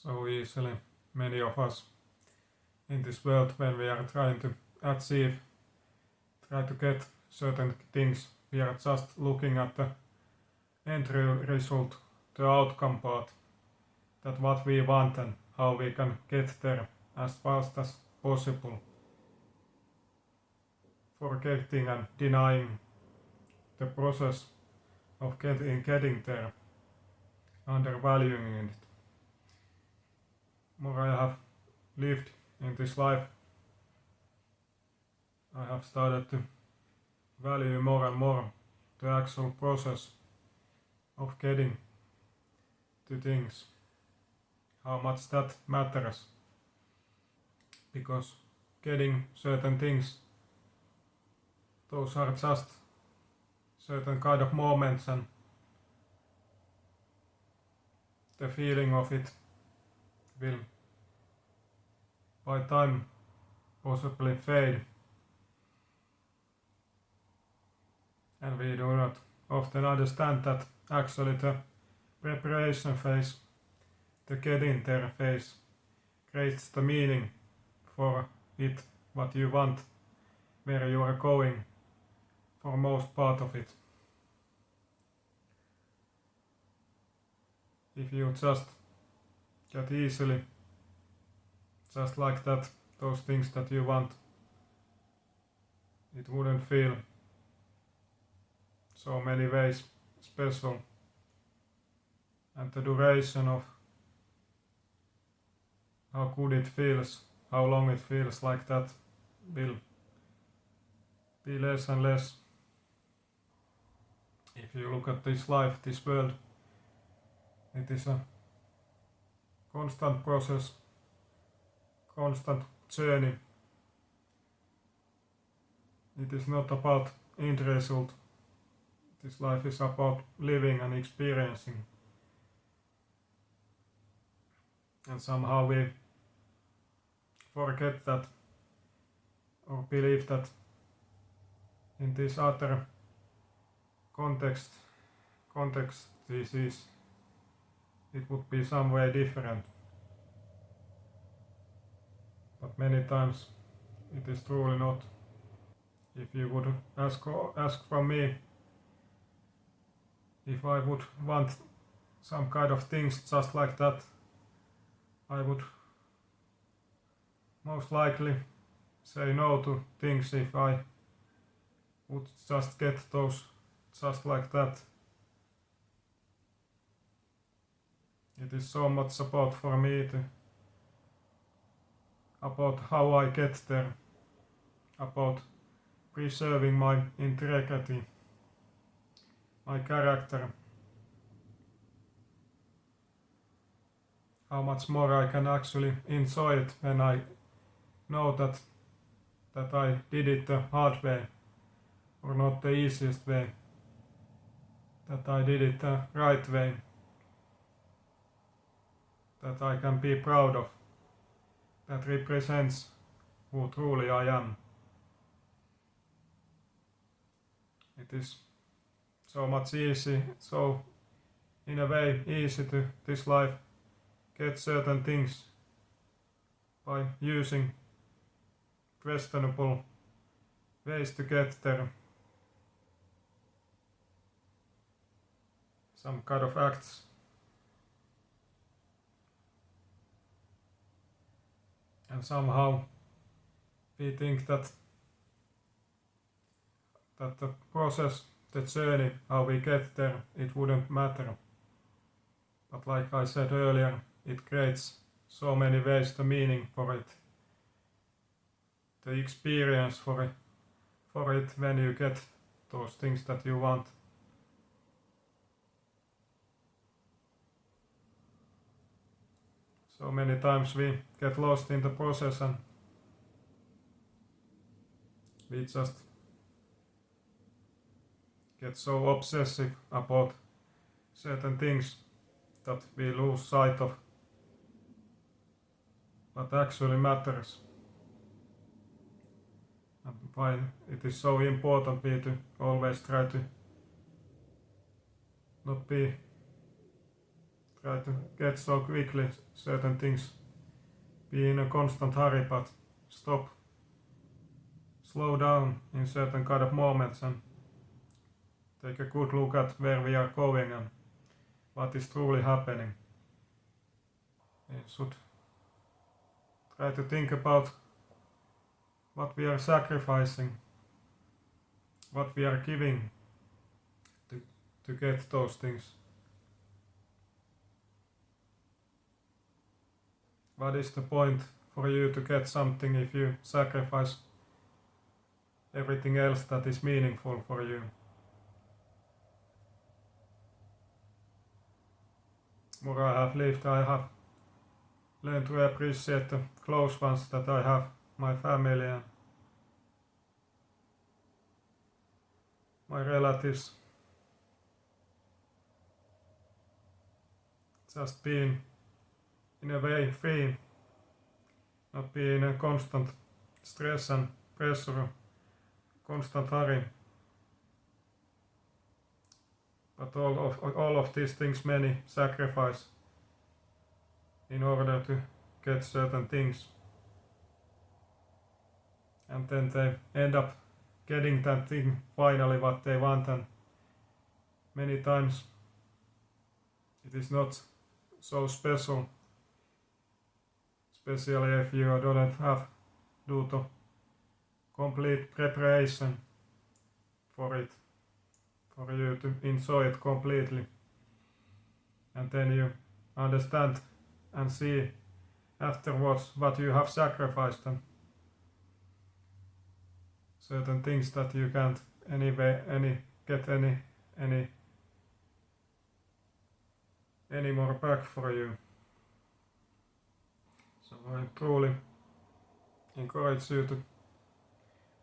so easily. Many of us in this world, when we are trying to achieve, try to get certain things, we are just looking at the end result, the outcome part, that what we want and how we can get there as fast as possible, forgetting and denying the process of getting there, undervaluing it. More I have lived in this life, I have started to value more and more the actual process of getting to things, how much that matters, because getting certain things, those are just certain kind of moments, and the feeling of it will by time possibly fade, and we do not often understand that actually the preparation phase, the getting there phase, creates the meaning for it, what you want, where you are going for most part of it. If you just get easily, just like that, those things that you want, it wouldn't feel so many ways special, and the duration of how good it feels, how long it feels like that, will be less and less. If you look at this life, this world, it is a constant process, constant journey. It is not about end result. This life is about living and experiencing. And somehow we forget that, or believe that in this other context it would be some way different. But many times it is truly not. If you would ask from me if I would want some kind of things just like that, I would most likely say no to things if I would just get those just like that. It is so much about for me about how I get there, about preserving my integrity, my character, how much more I can actually enjoy it when I know that I did it the hard way, or not the easiest way, that I did it the right way, that I can be proud of, that represents who truly I am. It is so much easy, so in a way easy to this life get certain things by using questionable ways to get there. Some kind of acts. And somehow we think that the process, the journey, how we get there, it wouldn't matter. But like I said earlier, it creates so many ways the meaning for it, the experience for it when you get those things that you want. So many times we get lost in the process and we just get so obsessive about certain things that we lose sight of what actually matters, and why it is so important me to always try try to get so quickly certain things, be in a constant hurry, but stop, slow down in certain kind of moments and take a good look at where we are going and what is truly happening. We should try to think about what we are sacrificing, what we are giving to get those things. What is the point for you to get something if you sacrifice everything else that is meaningful for you? More I have lived, I have learned to appreciate the close ones that I have, my family and my relatives. Just being in a way free, not being in a constant stress and pressure, constant hurry. But all of these things many sacrifice in order to get certain things. And then they end up getting that thing finally what they want, and many times it is not so special, especially if you don't have do the complete preparation for it, for you to enjoy it completely. And then you understand and see afterwards what you have sacrificed and certain things that you can't get any more back for you. So I truly encourage you to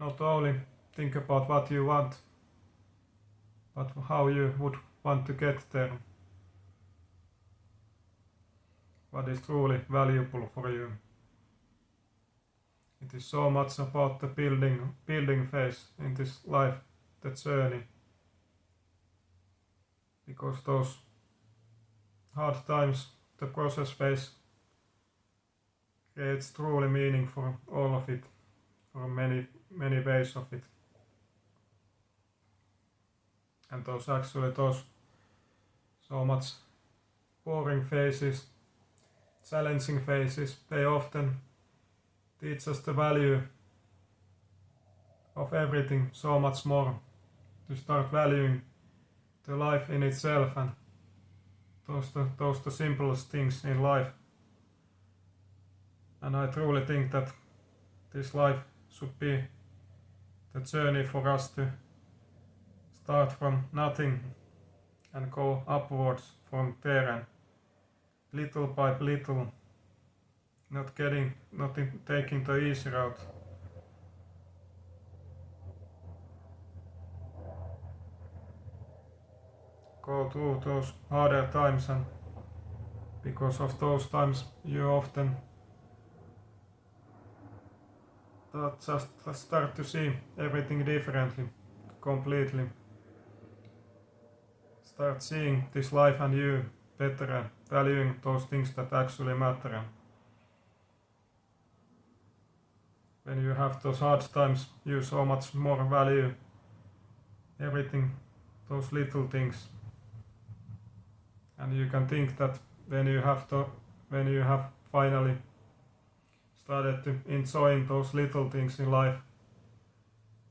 not only think about what you want, but how you would want to get there. What is truly valuable for you. It is so much about the building phase in this life, the journey. Because those hard times, the process phase, creates truly meaning for all of it, for many ways of it. And those so much boring phases, challenging phases, they often teach us the value of everything so much more, to start valuing the life in itself and those the simplest things in life. And I truly think that this life should be the journey for us to start from nothing and go upwards from there, and little by little, not taking the easy route. Go through those harder times, and because of those times you often just start to see everything differently, completely. Start seeing this life and you better and valuing those things that actually matter. When you have those hard times, you so much more value everything, those little things. And you can think that when you have finally started to enjoy those little things in life,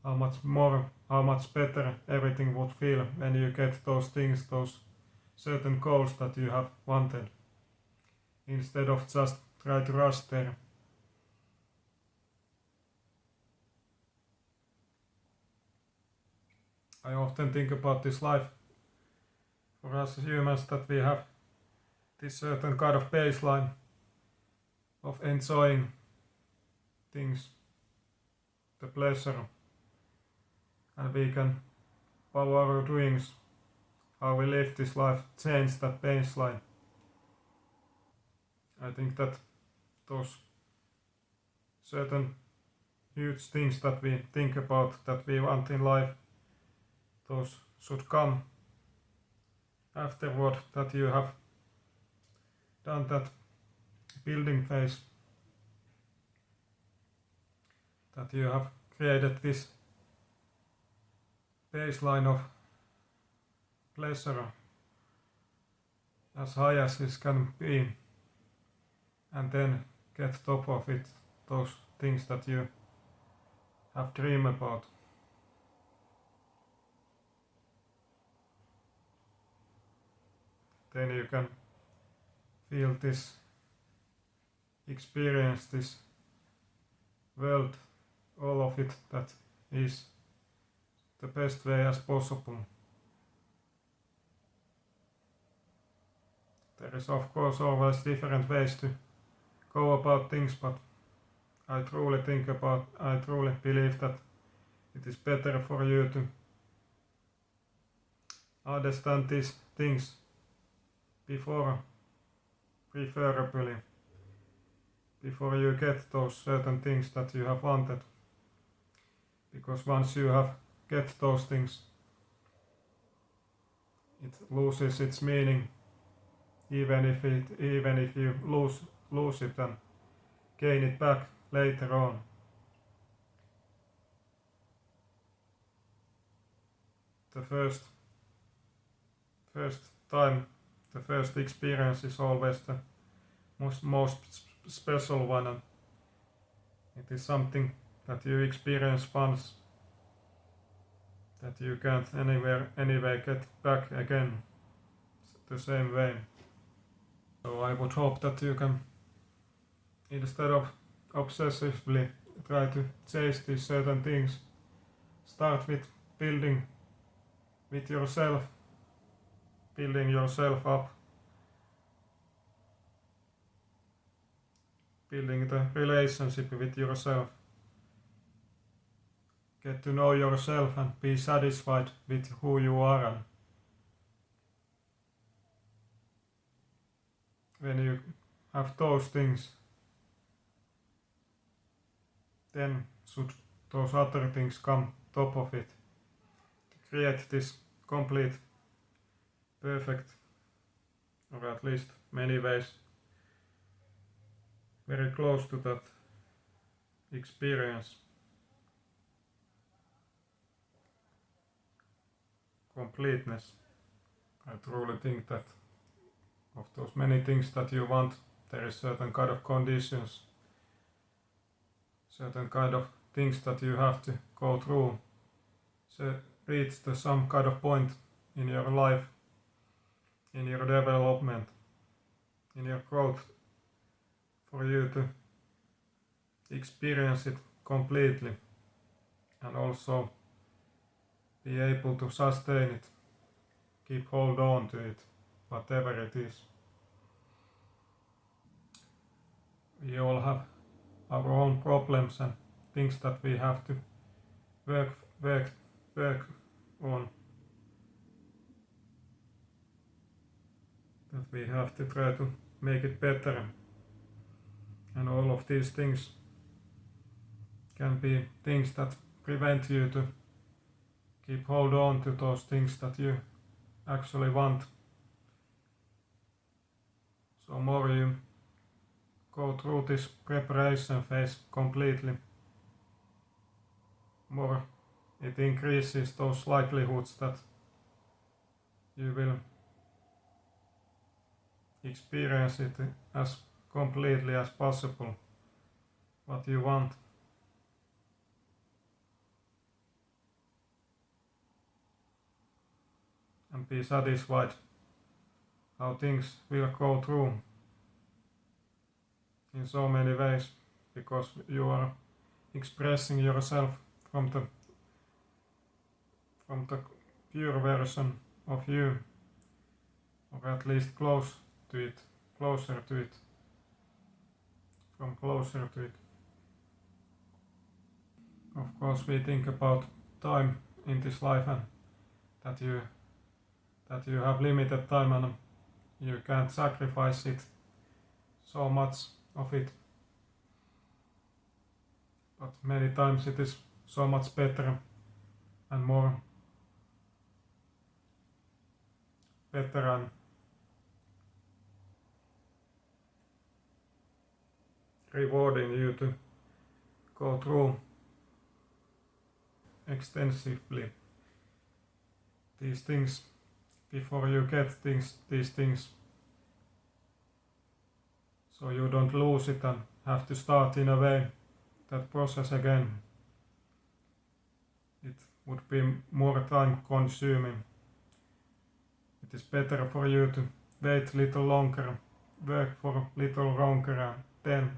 how much better everything would feel when you get those things, those certain goals that you have wanted, instead of just try to rush there. I often think about this life for us humans, that we have this certain kind of baseline of enjoying things, the pleasure, and we can, by our doings, how we live this life, change that baseline. I think that those certain huge things that we think about, that we want in life, those should come afterward, that you have done that building phase, that you have created this baseline of pleasure as high as this can be, and then get top of it those things that you have dreamed about. Then you can feel this, experience this world, all of it, that is the best way as possible. There is of course always different ways to go about things, but I truly believe that it is better for you to understand these things preferably before you get those certain things that you have wanted, because once you have get those things, it loses its meaning, even if you lose it and gain it back later on. The first time, the first experience is always the most special one, and it is something that you experience once that you can't anyway get back again the same way. So I would hope that you can, instead of obsessively try to chase these certain things, start with building with yourself, building yourself up, building the relationship with yourself. Get to know yourself and be satisfied with who you are, and when you have those things, then should those other things come top of it to create this complete, perfect, or at least many ways very close to that experience. Completeness. I truly think that of those many things that you want, there is certain kind of conditions, certain kind of things that you have to go through to reach some kind of point in your life, in your development, in your growth, for you to experience it completely and also be able to sustain it, keep hold on to it, whatever it is. We all have our own problems and things that we have to work on, that we have to try to make it better, and all of these things can be things that prevent you to keep hold on to those things that you actually want. So more you go through this preparation phase completely, more it increases those likelihoods that you will experience it as completely as possible, what you want. And be satisfied how things will go through in so many ways, because you are expressing yourself from the pure version of you, or at least closer to it, from closer to it. Of course we think about time in this life, and that you have limited time and you can't sacrifice it, so much of it, but many times it is so much better and more better and rewarding you to go through extensively these things before you get these things, so you don't lose it and have to start in a way that process again. It would be more time consuming. It is better for you to wait a little longer, work for a little longer, and then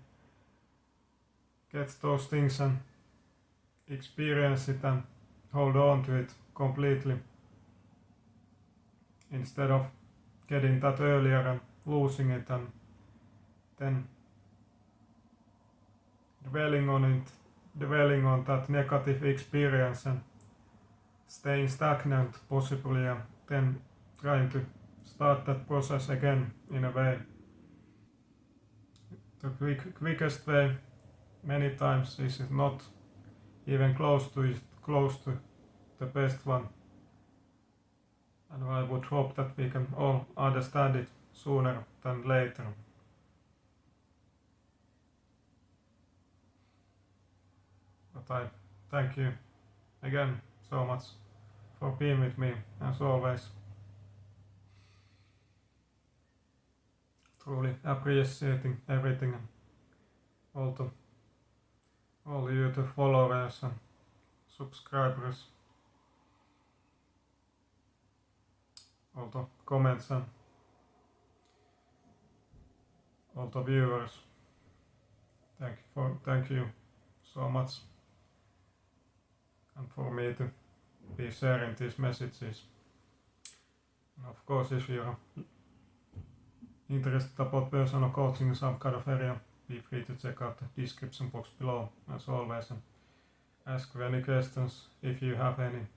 get those things and experience it and hold on to it completely, instead of getting that earlier and losing it and then dwelling on that negative experience and staying stagnant possibly, and then trying to start that process again in a way. The quickest way many times is not even close to the best one, and I would hope that we can all understand it sooner than later. But I thank you again so much for being with me, as always. Truly appreciating everything, and all you the followers and subscribers, all the comments and all the viewers. Thank you so much, and for me to be sharing these messages. And of course, if you're interested about personal coaching in some kind of area, be free to check out the description box below, as always, and ask me any questions if you have any.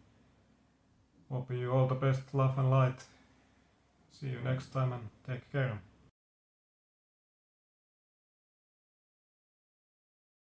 Hope you all the best, love and light. See you next time, and take care.